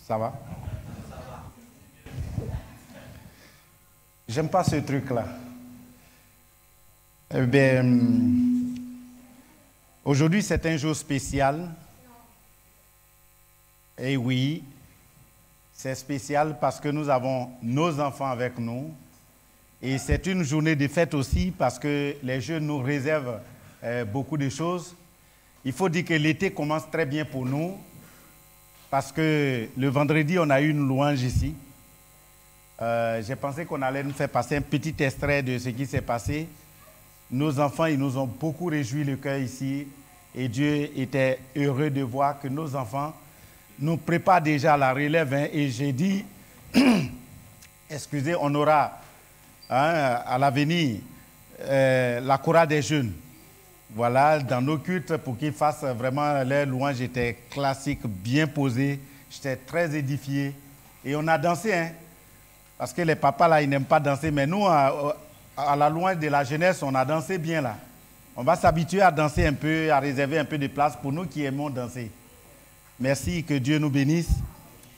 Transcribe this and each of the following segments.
Ça va? J'aime pas ce truc-là. Eh bien, aujourd'hui, c'est un jour spécial. Et oui, c'est spécial parce que nous avons nos enfants avec nous. Et c'est une journée de fête aussi parce que les jeunes nous réservent beaucoup de choses. Il faut dire que l'été commence très bien pour nous parce que le vendredi, on a eu une louange ici. J'ai pensé qu'on allait nous faire passer un petit extrait de ce qui s'est passé. Nos enfants, ils nous ont beaucoup réjoui le cœur ici et Dieu était heureux de voir que nos enfants nous préparent déjà à la relève. Hein, et j'ai dit, excusez, on aura à l'avenir la chorale des jeunes. Voilà, dans nos cultes, pour qu'ils fassent vraiment leur louange, était classique, bien posé. J'étais très édifié. Et on a dansé, hein, parce que les papas, là, ils n'aiment pas danser. Mais nous, à la louange de la jeunesse, on a dansé bien, là. On va s'habituer à danser un peu, à réserver un peu de place pour nous qui aimons danser. Merci, que Dieu nous bénisse.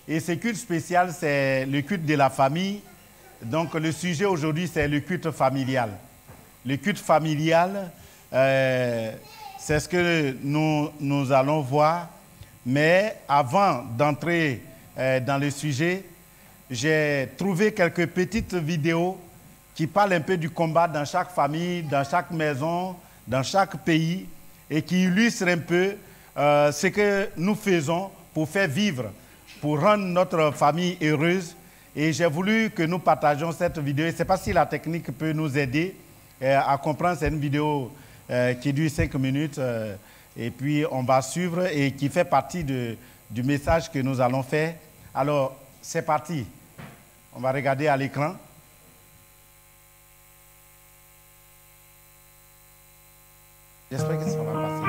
Et ce culte spécial, c'est le culte de la famille. Donc, le sujet aujourd'hui, c'est le culte familial. Le culte familial, c'est ce que nous allons voir. Mais avant d'entrer dans le sujet, j'ai trouvé quelques petites vidéos qui parlent un peu du combat dans chaque famille, dans chaque maison, dans chaque pays, et qui illustrent un peu ce que nous faisons pour faire vivre, pour rendre notre famille heureuse. Et j'ai voulu que nous partagions cette vidéo. Je ne sais pas si la technique peut nous aider à comprendre. C'est une vidéo qui dure 5 minutes et puis on va suivre et qui fait partie du message que nous allons faire. Alors, c'est parti. On va regarder à l'écran. J'espère que ça va passer.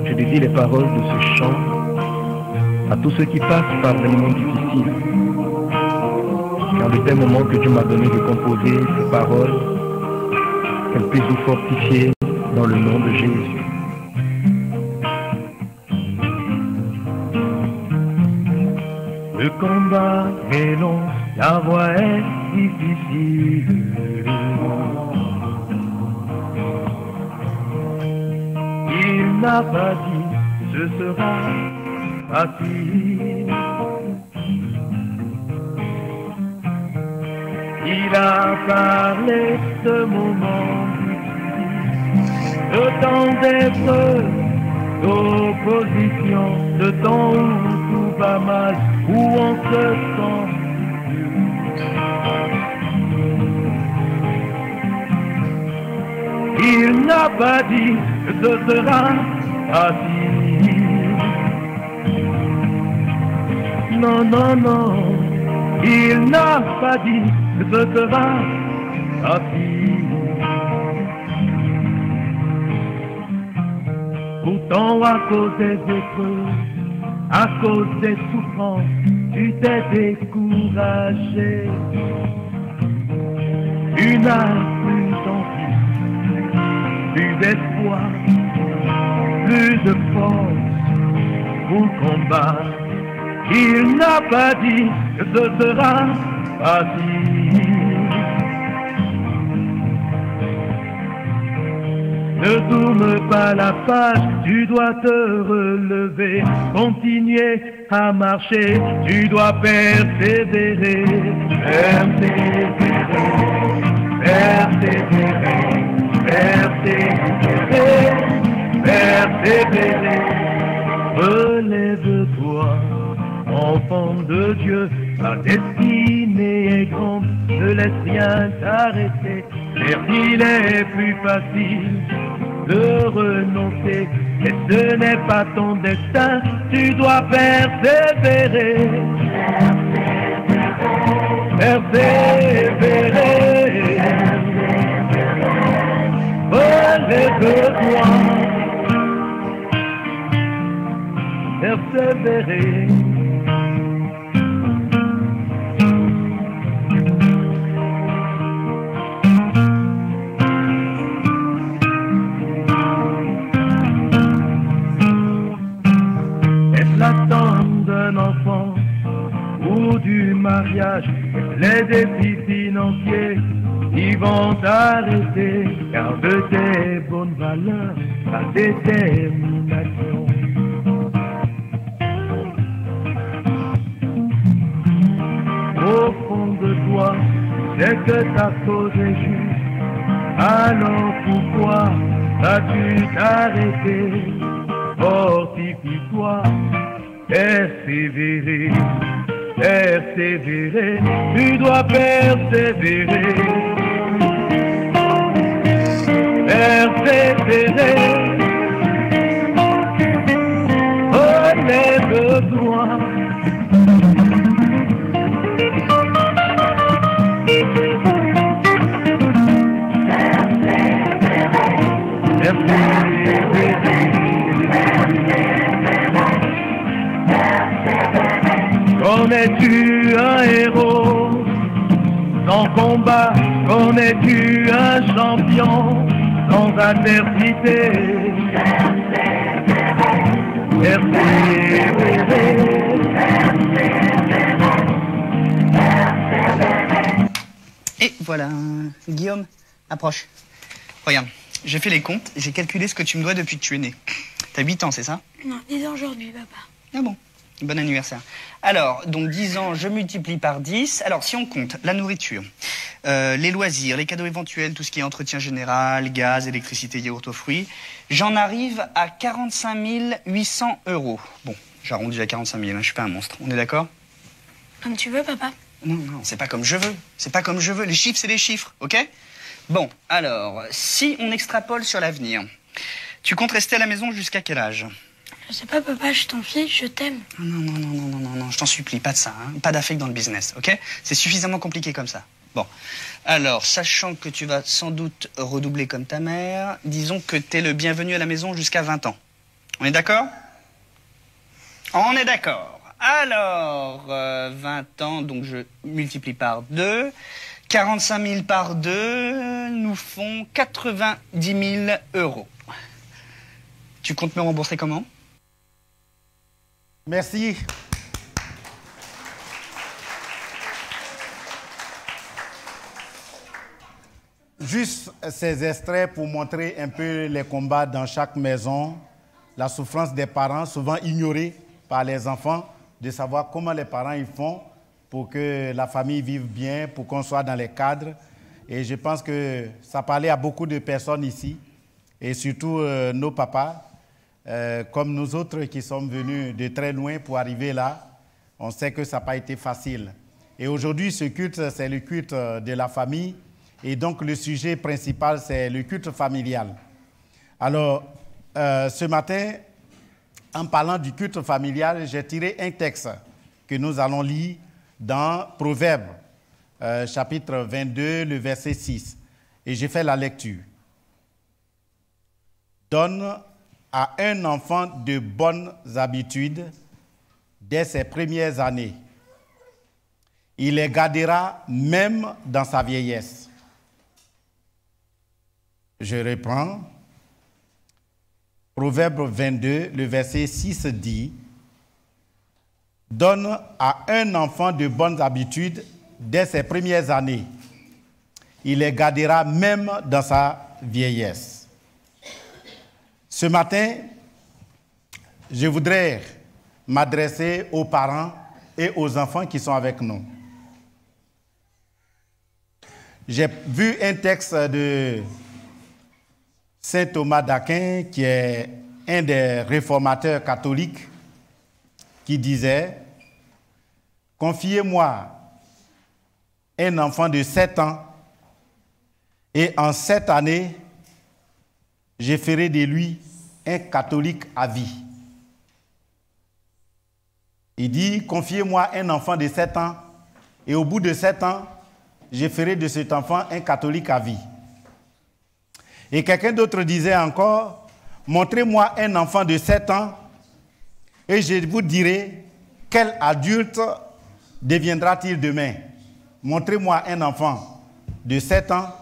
Je dédie les paroles de ce chant à tous ceux qui passent par des moments difficiles. Car c'est un moment que Dieu m'a donné de composer ces paroles, qu'elles puissent vous fortifier dans le nom de Jésus. Le combat est long, la voie est difficile. Il n'a pas dit ce sera facile. Il a parlé de moments difficiles, de temps d'épreuve, d'opposition, de temps où tout va mal, où on se sent dur. Il n'a pas dit que ce sera facile. Non, non, non, il n'a pas dit que ce sera facile. Pourtant, à cause des épreuves, à cause des souffrances, tu t'es découragé. Tu n'as plus d'envie, plus d'espoir, plus de force pour combattre. Il n'a pas dit que ce sera facile. Ne tourne pas la page, tu dois te relever, continuer à marcher, tu dois persévérer. Persévérer, persévérer, persévérer, persévérer. Relève-toi, enfant de Dieu, ta destinée est grande, ne laisse rien t'arrêter. Certes, il est plus facile de renoncer, mais ce n'est pas ton destin, tu dois persévérer. Persévérer. Relève-toi. Persévérer. mariage, les défis financiers qui vont t'arrêter. Garde tes bonnes valeurs, ta détermination. Au fond de toi, tu sais que ta cause est juste. Alors pourquoi vas-tu t'arrêter? Fortifie-toi, persévérer, persévérer, tu dois persévérer, persévérer, relève-toi. Connais-tu un héros sans combat? Connais-tu un champion sans adversité? Et voilà, Guillaume, approche. Regarde, j'ai fait les comptes, j'ai calculé ce que tu me dois depuis que tu es né. T'as 8 ans, c'est ça? Non, 10 ans aujourd'hui, papa. Ah bon, bon anniversaire. Alors, donc 10 ans, je multiplie par 10. Alors, si on compte la nourriture, les loisirs, les cadeaux éventuels, tout ce qui est entretien général, gaz, électricité, yaourt aux fruits, j'en arrive à 45 800 €. Bon, j'arrondis à 45 000, hein, je suis pas un monstre, on est d'accord? Comme tu veux, papa. Non, non, c'est pas comme je veux. C'est pas comme je veux. Les chiffres, c'est les chiffres, ok? Bon, alors, si on extrapole sur l'avenir, tu comptes rester à la maison jusqu'à quel âge? Je sais pas, papa, je t'en fie, je t'aime. Non, non, non, non, non, non, non, je t'en supplie, pas de ça, hein. Pas d'affect dans le business, ok? C'est suffisamment compliqué comme ça. Bon, alors, sachant que tu vas sans doute redoubler comme ta mère, disons que t'es le bienvenu à la maison jusqu'à 20 ans. On est d'accord? On est d'accord. Alors, 20 ans, donc je multiplie par 2. 45 000 par 2 nous font 90 000 €. Tu comptes me rembourser comment? Merci. Juste ces extraits pour montrer un peu les combats dans chaque maison, la souffrance des parents, souvent ignorée par les enfants, de savoir comment les parents y font pour que la famille vive bien, pour qu'on soit dans les cadres. Et je pense que ça parlait à beaucoup de personnes ici, et surtout nos papas, comme nous autres qui sommes venus de très loin pour arriver là. On sait que ça n'a pas été facile. Et aujourd'hui, ce culte, c'est le culte de la famille. Et donc, le sujet principal, c'est le culte familial. Alors, ce matin, en parlant du culte familial, j'ai tiré un texte que nous allons lire dans Proverbes, chapitre 22, le verset 6. Et j'ai fait la lecture. Donne à un enfant de bonnes habitudes dès ses premières années. Il les gardera même dans sa vieillesse. Je reprends. Proverbe 22, le verset 6 dit « Donne à un enfant de bonnes habitudes dès ses premières années. Il les gardera même dans sa vieillesse. » Ce matin, je voudrais m'adresser aux parents et aux enfants qui sont avec nous. J'ai vu un texte de Saint Thomas d'Aquin, qui est un des réformateurs catholiques, qui disait « Confiez-moi un enfant de 7 ans, et en 7 années, je ferai de lui un catholique à vie. » Il dit « Confiez-moi un enfant de 7 ans, et au bout de 7 ans, je ferai de cet enfant un catholique à vie. » Et quelqu'un d'autre disait encore, « Montrez-moi un enfant de 7 ans et je vous dirai quel adulte deviendra-t-il demain. Montrez-moi un enfant de 7 ans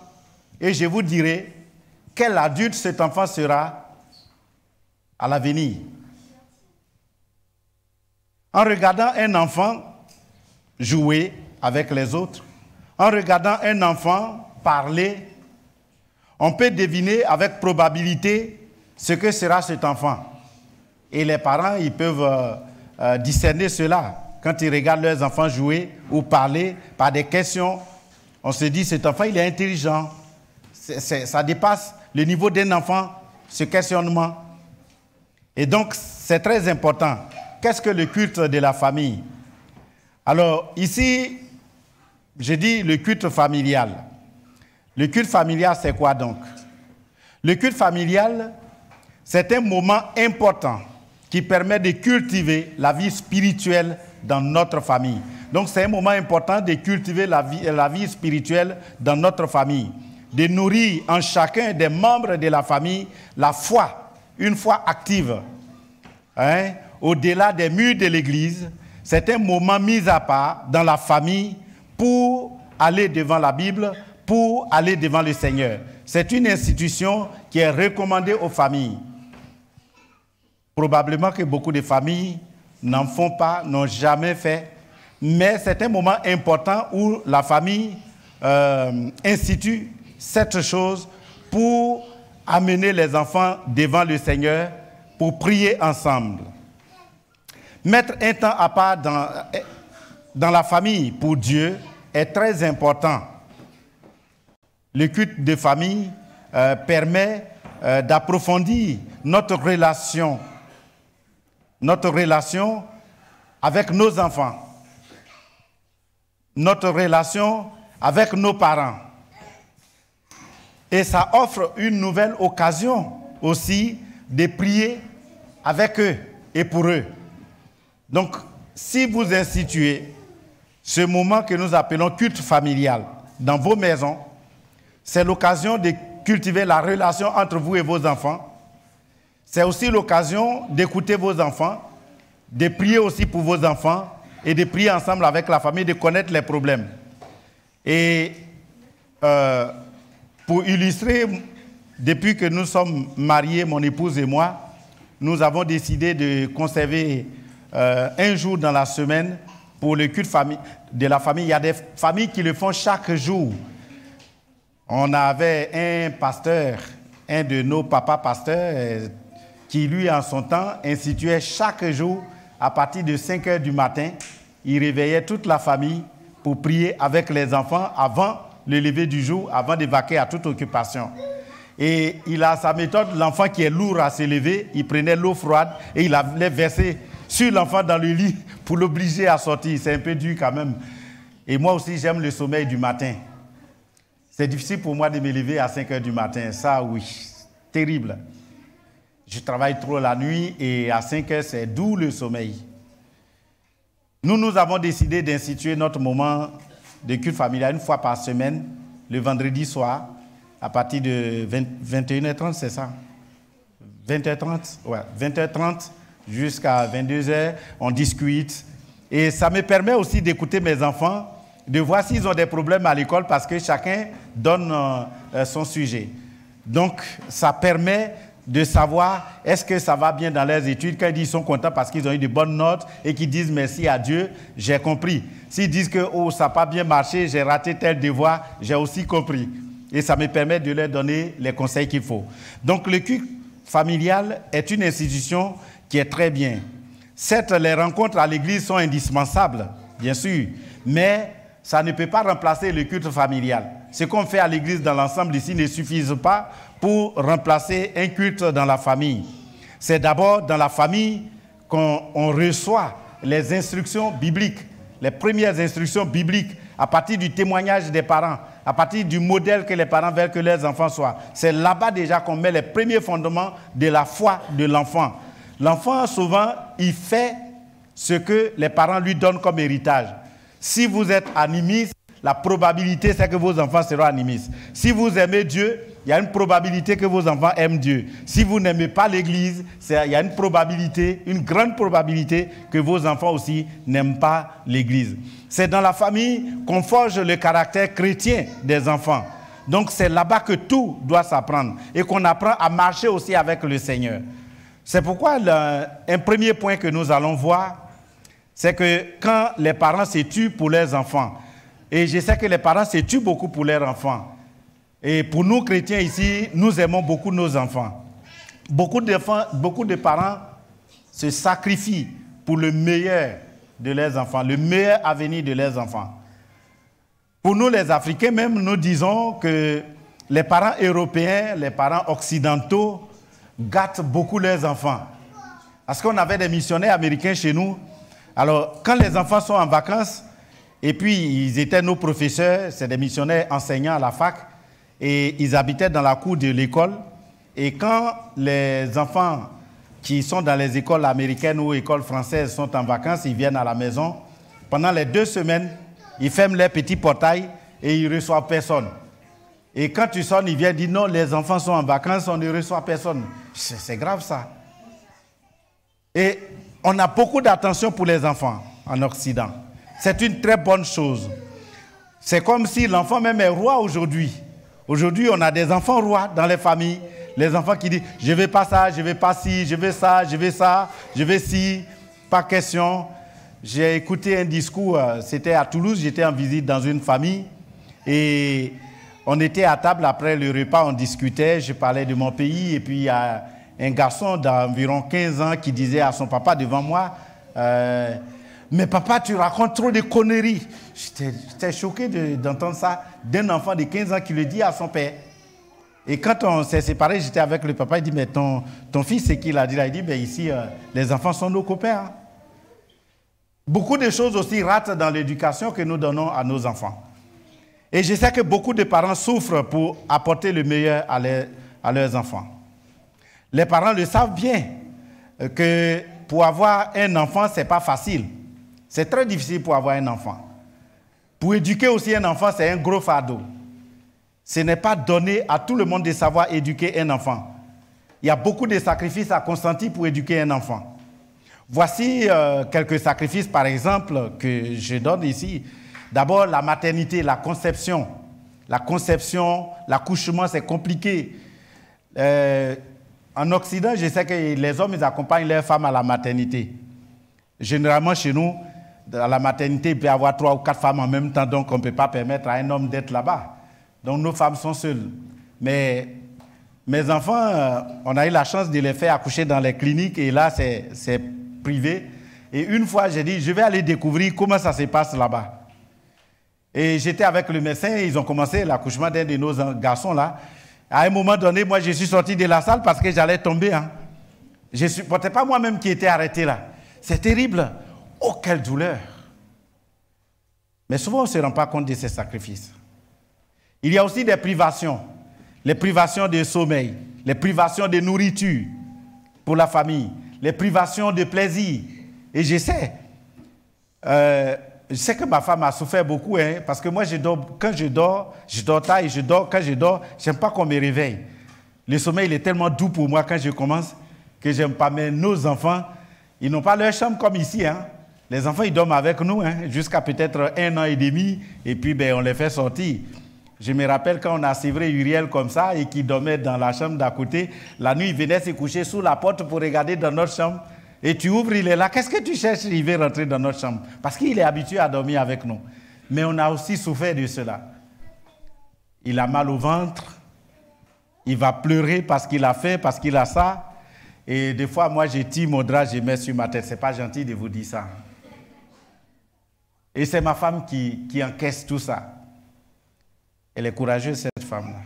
et je vous dirai quel adulte cet enfant sera à l'avenir. » En regardant un enfant, jouer avec les autres, en regardant un enfant parler, on peut deviner avec probabilité ce que sera cet enfant. Et les parents, ils peuvent discerner cela. Quand ils regardent leurs enfants jouer ou parler par des questions, on se dit, cet enfant, il est intelligent. Ça dépasse le niveau d'un enfant, ce questionnement. Et donc, c'est très important. Qu'est-ce que le culte de la famille? Alors, ici, j'ai dit le culte familial. Le culte familial, c'est quoi donc? Le culte familial, c'est un moment important qui permet de cultiver la vie spirituelle dans notre famille. Donc, c'est un moment important de cultiver la vie spirituelle dans notre famille, de nourrir en chacun des membres de la famille la foi, une foi active. Hein? Au-delà des murs de l'Église, c'est un moment mis à part dans la famille pour aller devant la Bible, pour aller devant le Seigneur. C'est une institution qui est recommandée aux familles. Probablement que beaucoup de familles n'en font pas, n'ont jamais fait, mais c'est un moment important où la famille institue cette chose pour amener les enfants devant le Seigneur, pour prier ensemble. Mettre un temps à part dans la famille pour Dieu est très important. Le culte de famille permet d'approfondir notre relation avec nos enfants, notre relation avec nos parents. Et ça offre une nouvelle occasion aussi de prier avec eux et pour eux. Donc, si vous instituez ce moment que nous appelons culte familial dans vos maisons, c'est l'occasion de cultiver la relation entre vous et vos enfants. C'est aussi l'occasion d'écouter vos enfants, de prier aussi pour vos enfants et de prier ensemble avec la famille, de connaître les problèmes. Et pour illustrer, depuis que nous sommes mariés, mon épouse et moi, nous avons décidé de conserver un jour dans la semaine pour le culte de la famille. Il y a des familles qui le font chaque jour. On avait un pasteur, un de nos papas pasteurs, qui lui, en son temps, instituait chaque jour, à partir de 5 heures du matin, il réveillait toute la famille pour prier avec les enfants avant le lever du jour, avant de vaquer à toute occupation. Et il a sa méthode, l'enfant qui est lourd à se lever, il prenait l'eau froide et il allait verser sur l'enfant dans le lit pour l'obliger à sortir. C'est un peu dur quand même. Et moi aussi, j'aime le sommeil du matin. C'est difficile pour moi de me lever à 5 heures du matin. Ça, oui, terrible. Je travaille trop la nuit et à 5 heures, c'est doux le sommeil. Nous avons décidé d'instituer notre moment de culte familial une fois par semaine, le vendredi soir, à partir de 21h30, c'est ça? 20h30? Ouais, 20h30 jusqu'à 22h, on discute. Et ça me permet aussi d'écouter mes enfants, de voir s'ils ont des problèmes à l'école parce que chacun donne son sujet. Donc, ça permet de savoir est-ce que ça va bien dans leurs études. Quand ils disent qu'ils sont contents parce qu'ils ont eu de bonnes notes et qu'ils disent merci à Dieu, j'ai compris. S'ils disent que oh, ça n'a pas bien marché, j'ai raté tel devoir, j'ai aussi compris. Et ça me permet de leur donner les conseils qu'il faut. Donc, le culte familial est une institution qui est très bien. Certes, les rencontres à l'église sont indispensables, bien sûr, mais ça ne peut pas remplacer le culte familial. Ce qu'on fait à l'église dans l'ensemble ici ne suffit pas pour remplacer un culte dans la famille. C'est d'abord dans la famille qu'on reçoit les instructions bibliques, les premières instructions bibliques à partir du témoignage des parents, à partir du modèle que les parents veulent que leurs enfants soient. C'est là-bas déjà qu'on met les premiers fondements de la foi de l'enfant. L'enfant, souvent, il fait ce que les parents lui donnent comme héritage. Si vous êtes animiste, la probabilité, c'est que vos enfants seront animistes. Si vous aimez Dieu, il y a une probabilité que vos enfants aiment Dieu. Si vous n'aimez pas l'Église, il y a une probabilité, une grande probabilité que vos enfants aussi n'aiment pas l'Église. C'est dans la famille qu'on forge le caractère chrétien des enfants. Donc c'est là-bas que tout doit s'apprendre et qu'on apprend à marcher aussi avec le Seigneur. C'est pourquoi un premier point que nous allons voir, c'est que quand les parents se tuent pour leurs enfants, et je sais que les parents se tuent beaucoup pour leurs enfants, et pour nous chrétiens ici, nous aimons beaucoup nos enfants. Beaucoup de parents se sacrifient pour le meilleur de leurs enfants, le meilleur avenir de leurs enfants. Pour nous les Africains même, nous disons que les parents européens, les parents occidentaux gâtent beaucoup leurs enfants. Parce qu'on avait des missionnaires américains chez nous. Alors, quand les enfants sont en vacances, et puis ils étaient nos professeurs, c'est des missionnaires enseignants à la fac, et ils habitaient dans la cour de l'école. Et quand les enfants qui sont dans les écoles américaines ou écoles françaises sont en vacances, ils viennent à la maison. Pendant les 2 semaines, ils ferment les petits portails et ils ne reçoivent personne. Et quand tu sonnes, ils viennent dire non, les enfants sont en vacances, on ne reçoit personne. C'est grave ça. Et on a beaucoup d'attention pour les enfants en Occident. C'est une très bonne chose. C'est comme si l'enfant même est roi aujourd'hui. Aujourd'hui, on a des enfants rois dans les familles. Les enfants qui disent « je ne veux pas ça, je ne veux pas ci, je veux ça, je veux ça, je veux ci, pas question ». J'ai écouté un discours, c'était à Toulouse, j'étais en visite dans une famille et on était à table après le repas, on discutait, je parlais de mon pays et puis il y a un garçon d'environ 15 ans qui disait à son papa devant moi « mais papa, tu racontes trop de conneries ». J'étais choqué d'entendre ça d'un enfant de 15 ans qui le dit à son père. Et quand on s'est séparés, j'étais avec le papa, il dit « mais ton fils, c'est qui il a dit ?» Il dit ben, « ici, les enfants sont nos copains. Hein. » Beaucoup de choses aussi ratent dans l'éducation que nous donnons à nos enfants. Et je sais que beaucoup de parents souffrent pour apporter le meilleur à leurs enfants. Les parents le savent bien que pour avoir un enfant, ce n'est pas facile. C'est très difficile pour avoir un enfant. Pour éduquer aussi un enfant, c'est un gros fardeau. Ce n'est pas donné à tout le monde de savoir éduquer un enfant. Il y a beaucoup de sacrifices à consentir pour éduquer un enfant. Voici quelques sacrifices, par exemple, que je donne ici. D'abord, la maternité, la conception. La conception, l'accouchement, c'est compliqué. En Occident, je sais que les hommes ils accompagnent leurs femmes à la maternité. Généralement, chez nous, à la maternité, il peut y avoir 3 ou 4 femmes en même temps, donc on ne peut pas permettre à un homme d'être là-bas. Donc nos femmes sont seules. Mais mes enfants, on a eu la chance de les faire accoucher dans les cliniques et là, c'est privé. Et une fois, j'ai dit, je vais aller découvrir comment ça se passe là-bas. Et j'étais avec le médecin, ils ont commencé l'accouchement d'un de nos garçons là. À un moment donné, moi, je suis sorti de la salle parce que j'allais tomber. Hein. Je ne supportais pas moi-même qui était arrêté là. C'est terrible. Oh, quelle douleur. Mais souvent, on ne se rend pas compte de ces sacrifices. Il y a aussi des privations. Les privations de sommeil, les privations de nourriture pour la famille, les privations de plaisir. Et je sais que ma femme a souffert beaucoup, hein, parce que moi, quand je dors tard et quand je dors, je n'aime pas qu'on me réveille. Le sommeil, il est tellement doux pour moi quand je commence que je n'aime pas. Mais nos enfants, ils n'ont pas leur chambre comme ici. Hein. Les enfants, ils dorment avec nous hein, jusqu'à peut-être 1 an et demi, et puis ben, on les fait sortir. Je me rappelle quand on a sévré Uriel comme ça et qu'il dormait dans la chambre d'à côté, la nuit, il venait se coucher sous la porte pour regarder dans notre chambre. Et tu ouvres, il est là. Qu'est-ce que tu cherches? Il veut rentrer dans notre chambre. Parce qu'il est habitué à dormir avec nous. Mais on a aussi souffert de cela. Il a mal au ventre. Il va pleurer parce qu'il a faim, parce qu'il a ça. Et des fois, moi, je tire mon drap, je mets sur ma tête. Ce n'est pas gentil de vous dire ça. Et c'est ma femme qui encaisse tout ça. Elle est courageuse, cette femme-là.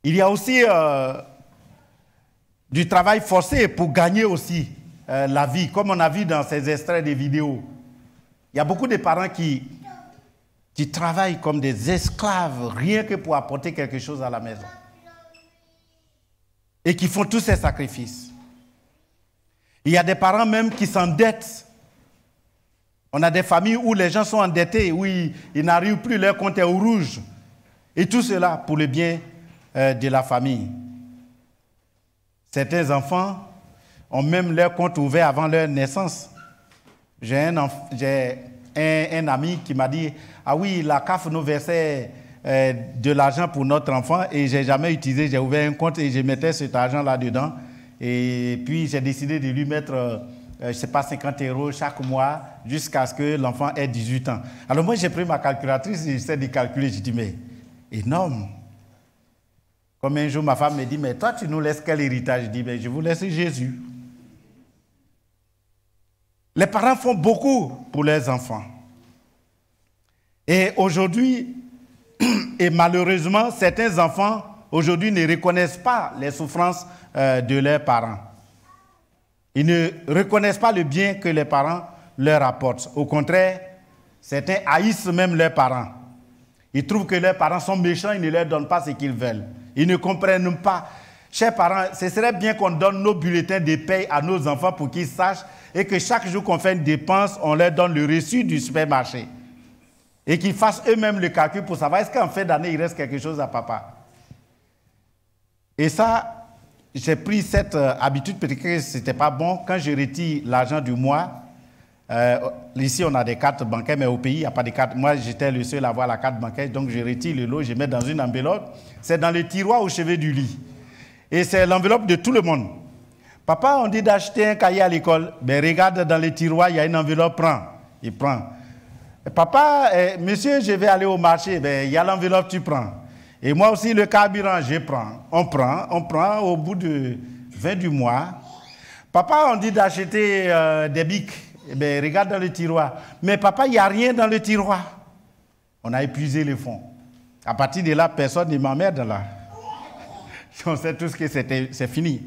Il y a aussi du travail forcé pour gagner aussi la vie, comme on a vu dans ces extraits des vidéos. Il y a beaucoup de parents qui travaillent comme des esclaves, rien que pour apporter quelque chose à la maison. Et qui font tous ces sacrifices. Il y a des parents même qui s'endettent. On a des familles où les gens sont endettés, où ils n'arrivent plus, leur compte est au rouge. Et tout cela pour le bien de la famille. Certains enfants ont même leur compte ouvert avant leur naissance. J'ai un ami qui m'a dit « Ah oui, la CAF nous versait de l'argent pour notre enfant et je n'ai jamais utilisé, j'ai ouvert un compte et je mettais cet argent là-dedans. Et puis j'ai décidé de lui mettre je ne sais pas, 50 € chaque mois jusqu'à ce que l'enfant ait 18 ans. Alors moi, j'ai pris ma calculatrice et j'essaie de calculer. Je dis, mais énorme. Comme un jour, ma femme me dit, mais toi, tu nous laisses quel héritage? Je dis, mais je vous laisse Jésus. Les parents font beaucoup pour leurs enfants. Et aujourd'hui, et malheureusement, certains enfants, aujourd'hui, ne reconnaissent pas les souffrances de leurs parents. Ils ne reconnaissent pas le bien que les parents leur apportent. Au contraire, certains haïssent même leurs parents. Ils trouvent que leurs parents sont méchants, ils ne leur donnent pas ce qu'ils veulent. Ils ne comprennent pas. Chers parents, ce serait bien qu'on donne nos bulletins de paie à nos enfants pour qu'ils sachent et que chaque jour qu'on fait une dépense, on leur donne le reçu du supermarché. Et qu'ils fassent eux-mêmes le calcul pour savoir est-ce qu'en fin d'année, il reste quelque chose à papa. Et ça, j'ai pris cette habitude, peut-être que ce n'était pas bon. Quand je retire l'argent du mois, ici on a des cartes bancaires, mais au pays, il n'y a pas de cartes. Moi, j'étais le seul à avoir la carte bancaire, donc je retire le lot, je mets dans une enveloppe. C'est dans le tiroir au chevet du lit. Et c'est l'enveloppe de tout le monde. Papa, on dit d'acheter un cahier à l'école. Ben, regarde dans le tiroir, il y a une enveloppe, prends. Il prend. Papa, monsieur, je vais aller au marché. Ben, il y a l'enveloppe, tu prends. Et moi aussi, le carburant, je prends. On prend au bout de 20 du mois. Papa, on dit d'acheter des bics. Ben, regarde dans le tiroir. Mais papa, il n'y a rien dans le tiroir. On a épuisé les fonds. À partir de là, personne ne m'emmerde là. On sait tous que c'est fini.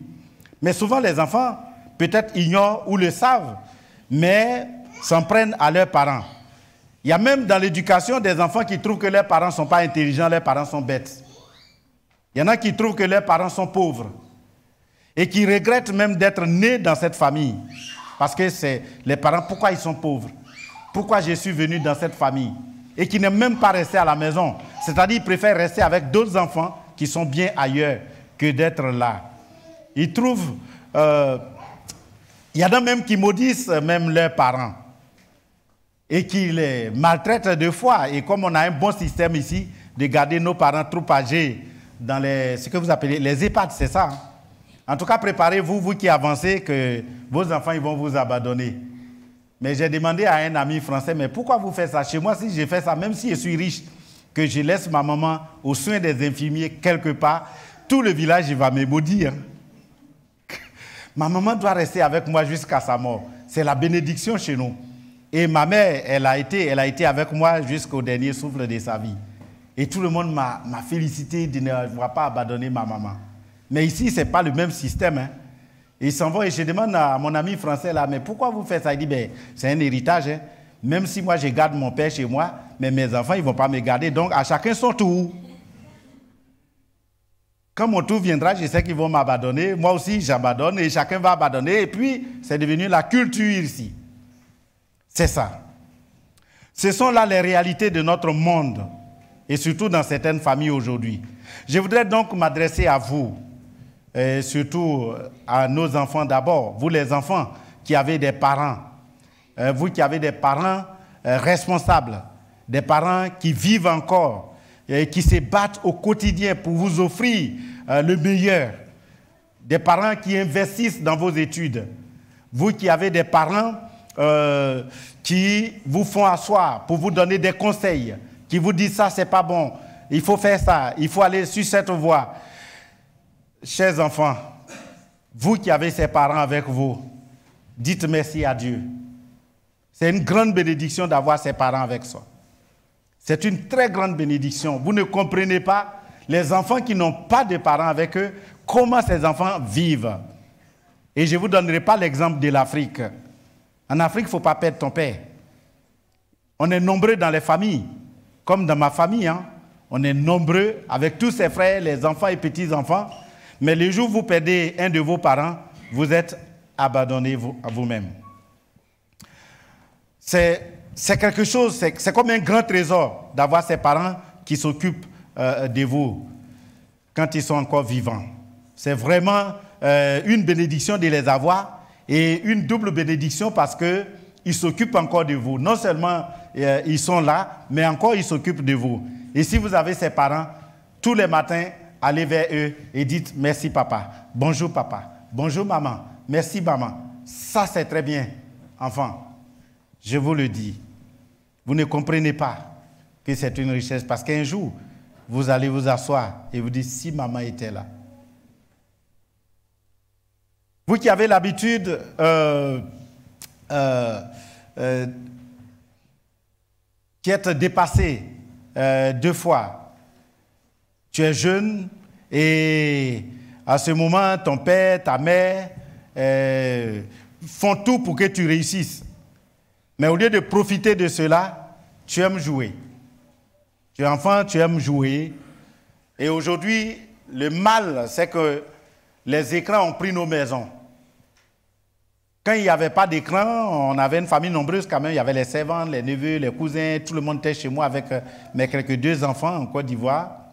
Mais souvent, les enfants, peut-être ignorent ou le savent, mais s'en prennent à leurs parents. Il y a même dans l'éducation des enfants qui trouvent que leurs parents ne sont pas intelligents, leurs parents sont bêtes. Il y en a qui trouvent que leurs parents sont pauvres et qui regrettent même d'être nés dans cette famille. Parce que c'est les parents, pourquoi ils sont pauvres? Pourquoi je suis venu dans cette famille? Et qui n'aiment même pas rester à la maison. C'est-à-dire qu'ils préfèrent rester avec d'autres enfants qui sont bien ailleurs que d'être là. Ils trouvent... il y en a même qui maudissent même leurs parents et qui les maltraitent deux fois. Et comme on a un bon système ici de garder nos parents trop âgés dans ce que vous appelez les EHPAD, c'est ça. Hein? En tout cas, préparez-vous, vous qui avancez, que vos enfants ils vont vous abandonner. Mais j'ai demandé à un ami français, mais pourquoi vous faites ça? Chez moi, si je fais ça, même si je suis riche, que je laisse ma maman aux soins des infirmiers quelque part, tout le village il va me maudire. Ma maman doit rester avec moi jusqu'à sa mort. C'est la bénédiction chez nous. Et ma mère, elle a été avec moi jusqu'au dernier souffle de sa vie. Et tout le monde m'a félicité de ne pas abandonner ma maman. Mais ici, ce n'est pas le même système. Hein. Ils s'en vont et je demande à mon ami français là, mais pourquoi vous faites ça? Il dit, ben, c'est un héritage. Hein. Même si moi, je garde mon père chez moi, mais mes enfants, ils ne vont pas me garder. Donc, à chacun son tour. Quand mon tour viendra, je sais qu'ils vont m'abandonner. Moi aussi, j'abandonne et chacun va abandonner. Et puis, c'est devenu la culture ici. C'est ça. Ce sont là les réalités de notre monde. Et surtout dans certaines familles aujourd'hui. Je voudrais donc m'adresser à vous. Et surtout à nos enfants d'abord. Vous les enfants qui avez des parents. Vous qui avez des parents responsables. Des parents qui vivent encore. Et qui se battent au quotidien pour vous offrir le meilleur. Des parents qui investissent dans vos études. Vous qui avez des parents qui vous font asseoir pour vous donner des conseils, qui vous disent ça, c'est pas bon, il faut faire ça, il faut aller sur cette voie. Chers enfants, vous qui avez ces parents avec vous, dites merci à Dieu. C'est une grande bénédiction d'avoir ces parents avec soi. C'est une très grande bénédiction. Vous ne comprenez pas, les enfants qui n'ont pas de parents avec eux, comment ces enfants vivent. Et je ne vous donnerai pas l'exemple de l'Afrique. En Afrique, il ne faut pas perdre ton père. On est nombreux dans les familles, comme dans ma famille. Hein. On est nombreux avec tous ses frères, les enfants et petits-enfants. Mais le jour où vous perdez un de vos parents, vous êtes abandonnés à vous-même. C'est quelque chose, c'est comme un grand trésor d'avoir ces parents qui s'occupent de vous quand ils sont encore vivants. C'est vraiment une bénédiction de les avoir et une double bénédiction parce qu'ils s'occupent encore de vous. Non seulement ils sont là, mais encore ils s'occupent de vous. Et si vous avez ces parents, tous les matins, allez vers eux et dites merci papa, bonjour maman, merci maman. Ça, c'est très bien, enfant. Je vous le dis. Vous ne comprenez pas que c'est une richesse parce qu'un jour, vous allez vous asseoir et vous dire si maman était là. Vous qui avez l'habitude qui êtes dépassé 2 fois, tu es jeune et à ce moment, ton père, ta mère font tout pour que tu réussisses. Mais au lieu de profiter de cela, tu aimes jouer. Tu es enfant, tu aimes jouer. Et aujourd'hui, le mal, c'est que les écrans ont pris nos maisons. Quand il n'y avait pas d'écran, on avait une famille nombreuse quand même. Il y avait les servantes, les neveux, les cousins. Tout le monde était chez moi avec mes quelques 2 enfants en Côte d'Ivoire.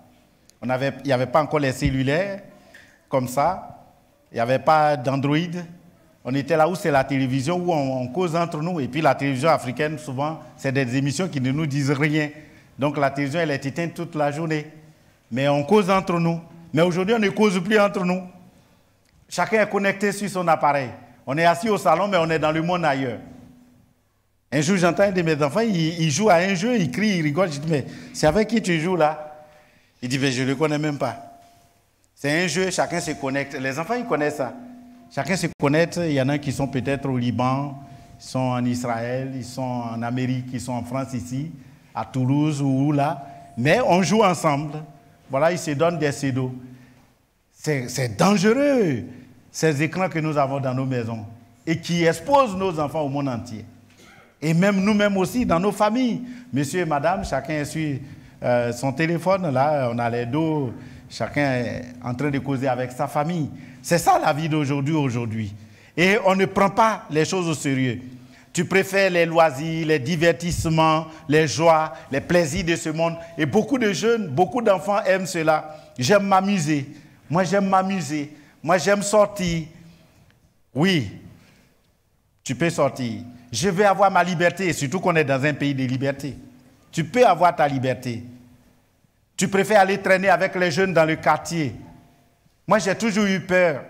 Il n'y avait pas encore les cellulaires comme ça. Il n'y avait pas d'Android. On était là où c'est la télévision, où on cause entre nous. Et puis la télévision africaine, souvent, c'est des émissions qui ne nous disent rien. Donc la télévision, elle est éteinte toute la journée. Mais on cause entre nous. Mais aujourd'hui, on ne cause plus entre nous. Chacun est connecté sur son appareil. On est assis au salon, mais on est dans le monde ailleurs. Un jour, j'entends un de mes enfants, il joue à un jeu, il crie, il rigole. Je dis, mais c'est avec qui tu joues là? Il dit, mais je ne le connais même pas. C'est un jeu, chacun se connecte. Les enfants, ils connaissent ça. Chacun se connecte. Il y en a qui sont peut-être au Liban, ils sont en Israël, ils sont en Amérique, ils sont en France ici, à Toulouse ou là. Mais on joue ensemble. Voilà, ils se donnent des pseudos. C'est dangereux, ces écrans que nous avons dans nos maisons et qui exposent nos enfants au monde entier. Et même nous-mêmes aussi, dans nos familles. Monsieur et madame, chacun est sur son téléphone. Là, on a les dos. Chacun est en train de causer avec sa famille. C'est ça la vie d'aujourd'hui. Et on ne prend pas les choses au sérieux. Tu préfères les loisirs, les divertissements, les joies, les plaisirs de ce monde. Et beaucoup de jeunes, beaucoup d'enfants aiment cela. J'aime m'amuser. Moi, j'aime m'amuser. Moi, j'aime sortir. Oui, tu peux sortir. Je veux avoir ma liberté, surtout qu'on est dans un pays de liberté. Tu peux avoir ta liberté. Tu préfères aller traîner avec les jeunes dans le quartier. Moi, j'ai toujours eu peur.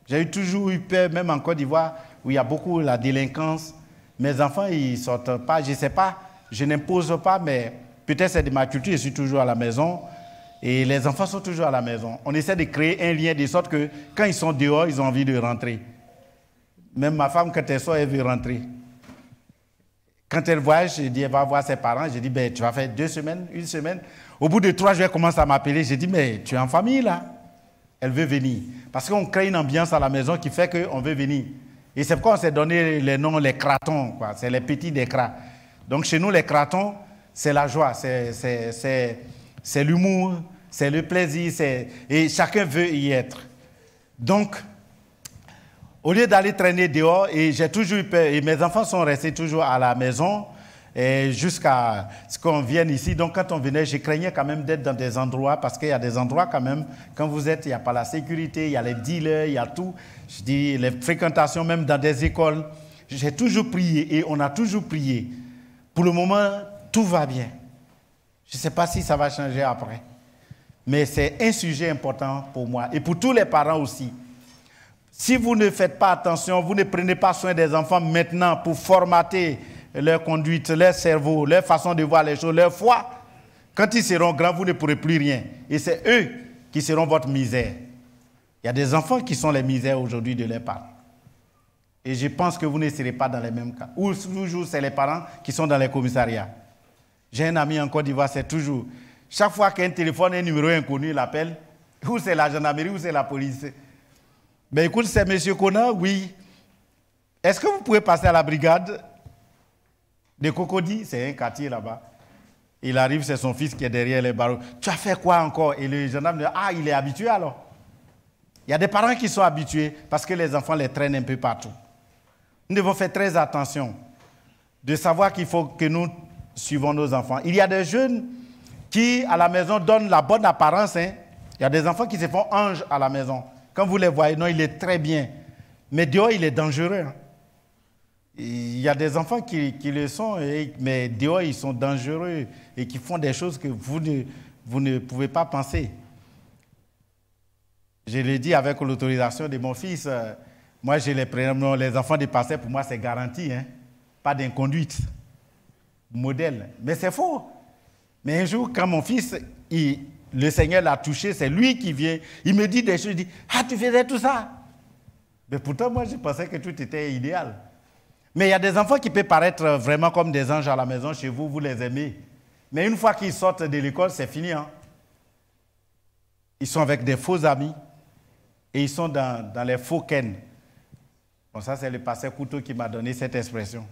J'ai toujours eu peur, même en Côte d'Ivoire, où il y a beaucoup la délinquance. Mes enfants, ils ne sortent pas. Je ne sais pas, je n'impose pas, mais peut-être c'est de ma culture, je suis toujours à la maison. Et les enfants sont toujours à la maison. On essaie de créer un lien de sorte que quand ils sont dehors, ils ont envie de rentrer. Même ma femme, quand elle sort, elle veut rentrer. Quand elle voyage, je dis, elle va voir ses parents. Je dis, ben, tu vas faire 2 semaines, 1 semaine. Au bout de 3 jours, elle commence à m'appeler. Je dis, mais tu es en famille là. Elle veut venir. Parce qu'on crée une ambiance à la maison qui fait qu'on veut venir. Et c'est pourquoi on s'est donné les noms, les cratons. C'est les petits des crats. Donc chez nous, les cratons, c'est la joie, c'est l'humour, c'est le plaisir. Et chacun veut y être. Donc, au lieu d'aller traîner dehors, et j'ai toujours eu peur, et mes enfants sont restés toujours à la maison jusqu'à ce qu'on vienne ici. Donc quand on venait, je craignais quand même d'être dans des endroits, parce qu'il y a des endroits quand même, quand vous êtes, il n'y a pas la sécurité, il y a les dealers, il y a tout. Je dis, les fréquentations même dans des écoles. J'ai toujours prié, et on a toujours prié. Pour le moment, tout va bien. Je ne sais pas si ça va changer après. Mais c'est un sujet important pour moi, et pour tous les parents aussi. Si vous ne faites pas attention, vous ne prenez pas soin des enfants maintenant pour formater leur conduite, leur cerveau, leur façon de voir les choses, leur foi, quand ils seront grands, vous ne pourrez plus rien. Et c'est eux qui seront votre misère. Il y a des enfants qui sont les misères aujourd'hui de leurs parents. Et je pense que vous ne serez pas dans les mêmes cas. Ou toujours, c'est les parents qui sont dans les commissariats. J'ai un ami en Côte d'Ivoire, c'est toujours... Chaque fois qu'un téléphone, un numéro inconnu, il appelle, ou c'est la gendarmerie, ou c'est la police. Ben écoute, c'est M. Kona, oui. Est-ce que vous pouvez passer à la brigade de Cocody? C'est un quartier là-bas. Il arrive, c'est son fils qui est derrière les barreaux. Tu as fait quoi encore? Et le gendarme dit, ah, il est habitué alors. Il y a des parents qui sont habitués parce que les enfants les traînent un peu partout. Nous devons faire très attention de savoir qu'il faut que nous suivons nos enfants. Il y a des jeunes qui, à la maison, donnent la bonne apparence. Hein. Il y a des enfants qui se font anges à la maison. Quand vous les voyez, non, il est très bien. Mais dehors, il est dangereux. Hein. Il y a des enfants qui le sont, mais dehors, ils sont dangereux et qui font des choses que vous ne pouvez pas penser. Je l'ai dit avec l'autorisation de mon fils. Moi, j'ai les prénoms, les enfants des pasteurs, pour moi, c'est garanti, hein? Pas d'inconduite. Modèle. Mais c'est faux. Mais un jour, quand mon fils, le Seigneur l'a touché, c'est lui qui vient, il me dit des choses, il dit, ah, tu faisais tout ça. Mais pourtant, moi, je pensais que tout était idéal. Mais il y a des enfants qui peuvent paraître vraiment comme des anges à la maison chez vous, vous les aimez. Mais une fois qu'ils sortent de l'école, c'est fini. Hein? Ils sont avec des faux amis et ils sont dans les faux ken. Bon, ça, c'est le pasteur Couteau qui m'a donné cette expression.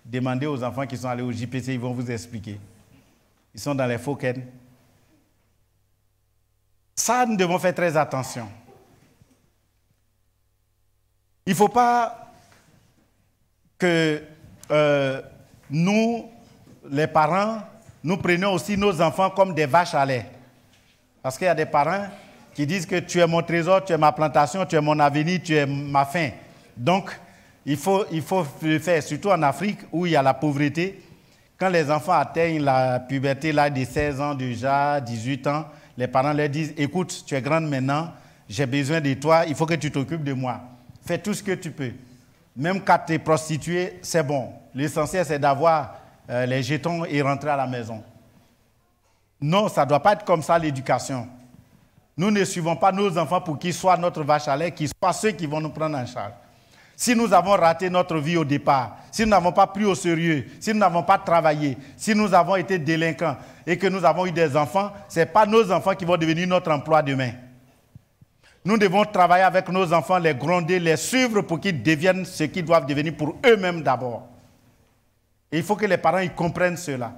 Demandez aux enfants qui sont allés au JPC, ils vont vous expliquer. Ils sont dans les faux ken. Ça, nous devons faire très attention. Il ne faut pas que nous, les parents, nous prenions aussi nos enfants comme des vaches à lait. Parce qu'il y a des parents qui disent que tu es mon trésor, tu es ma plantation, tu es mon avenir, tu es ma fin. Donc, il faut le faire, surtout en Afrique où il y a la pauvreté. Quand les enfants atteignent la puberté, l'âge de 16 ans déjà, 18 ans, les parents leur disent, écoute, tu es grande maintenant, j'ai besoin de toi, il faut que tu t'occupes de moi. Fais tout ce que tu peux. Même quand tu es prostituée, c'est bon. L'essentiel, c'est d'avoir les jetons et rentrer à la maison. Non, ça ne doit pas être comme ça l'éducation. Nous ne suivons pas nos enfants pour qu'ils soient notre vache à lait, qu'ils soient ceux qui vont nous prendre en charge. Si nous avons raté notre vie au départ, si nous n'avons pas pris au sérieux, si nous n'avons pas travaillé, si nous avons été délinquants et que nous avons eu des enfants, ce n'est pas nos enfants qui vont devenir notre emploi demain. Nous devons travailler avec nos enfants, les gronder, les suivre pour qu'ils deviennent ce qu'ils doivent devenir pour eux-mêmes d'abord. Et il faut que les parents ils comprennent cela.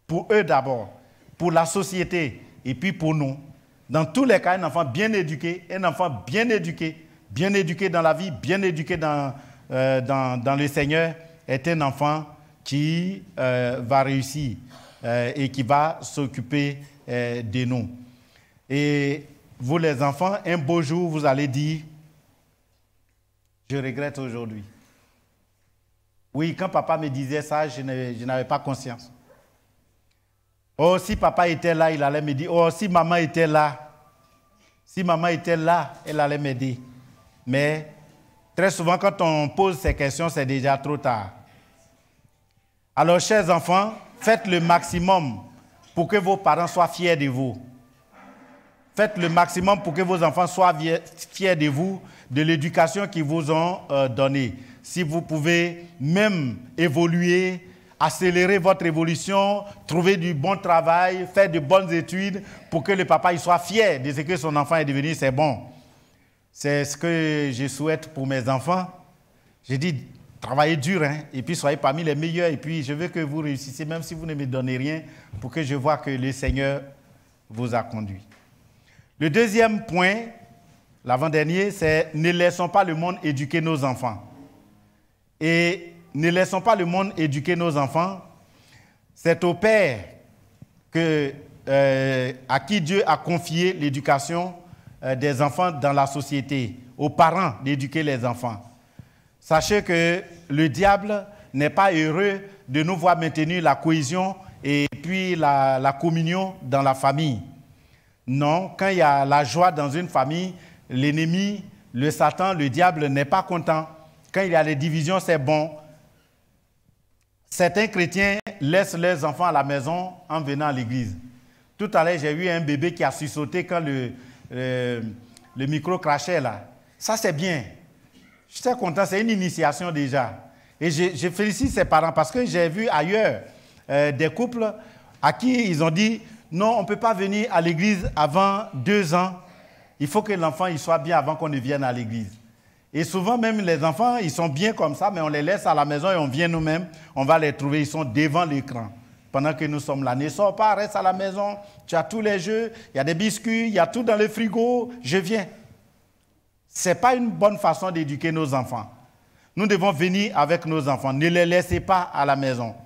Pour eux d'abord, pour la société et puis pour nous. Dans tous les cas, un enfant bien éduqué dans la vie, bien éduqué dans le Seigneur, est un enfant qui va réussir et qui va s'occuper de nous. Et vous les enfants, un beau jour, vous allez dire, je regrette aujourd'hui. Oui, quand papa me disait ça, je n'avais pas conscience. Oh, si papa était là, il allait me dire, oh, si maman était là, elle allait m'aider. Mais très souvent, quand on pose ces questions, c'est déjà trop tard. Alors, chers enfants, faites le maximum pour que vos parents soient fiers de vous. Faites le maximum pour que vos enfants soient fiers de vous, de l'éducation qu'ils vous ont donnée. Si vous pouvez même évoluer, accélérer votre évolution, trouver du bon travail, faire de bonnes études pour que le papa il soit fier de ce que son enfant est devenu, c'est bon. C'est ce que je souhaite pour mes enfants. J'ai dit, travaillez dur, hein, et puis soyez parmi les meilleurs, et puis je veux que vous réussissiez, même si vous ne me donnez rien, pour que je vois que le Seigneur vous a conduit. Le deuxième point, l'avant-dernier, c'est ne laissons pas le monde éduquer nos enfants. Et ne laissons pas le monde éduquer nos enfants. C'est au Père à qui Dieu a confié l'éducation des enfants dans la société, aux parents d'éduquer les enfants. Sachez que le diable n'est pas heureux de nous voir maintenir la cohésion et puis la communion dans la famille. Non, quand il y a la joie dans une famille, l'ennemi, le Satan, le diable n'est pas content. Quand il y a les divisions, c'est bon. Certains chrétiens laissent leurs enfants à la maison en venant à l'église. Tout à l'heure, j'ai vu un bébé qui a sursauté quand le micro crachait là. Ça, c'est bien. Je suis content, c'est une initiation déjà. Et je félicite ses parents parce que j'ai vu ailleurs des couples à qui ils ont dit non, on ne peut pas venir à l'église avant 2 ans. Il faut que l'enfant il soit bien avant qu'on ne vienne à l'église. Et souvent, même les enfants, ils sont bien comme ça, mais on les laisse à la maison et on vient nous-mêmes. On va les trouver, ils sont devant l'écran. Pendant que nous sommes là, ne sors pas, reste à la maison. Tu as tous les jeux, il y a des biscuits, il y a tout dans le frigo. Je viens. Ce n'est pas une bonne façon d'éduquer nos enfants. Nous devons venir avec nos enfants. Ne les laissez pas à la maison.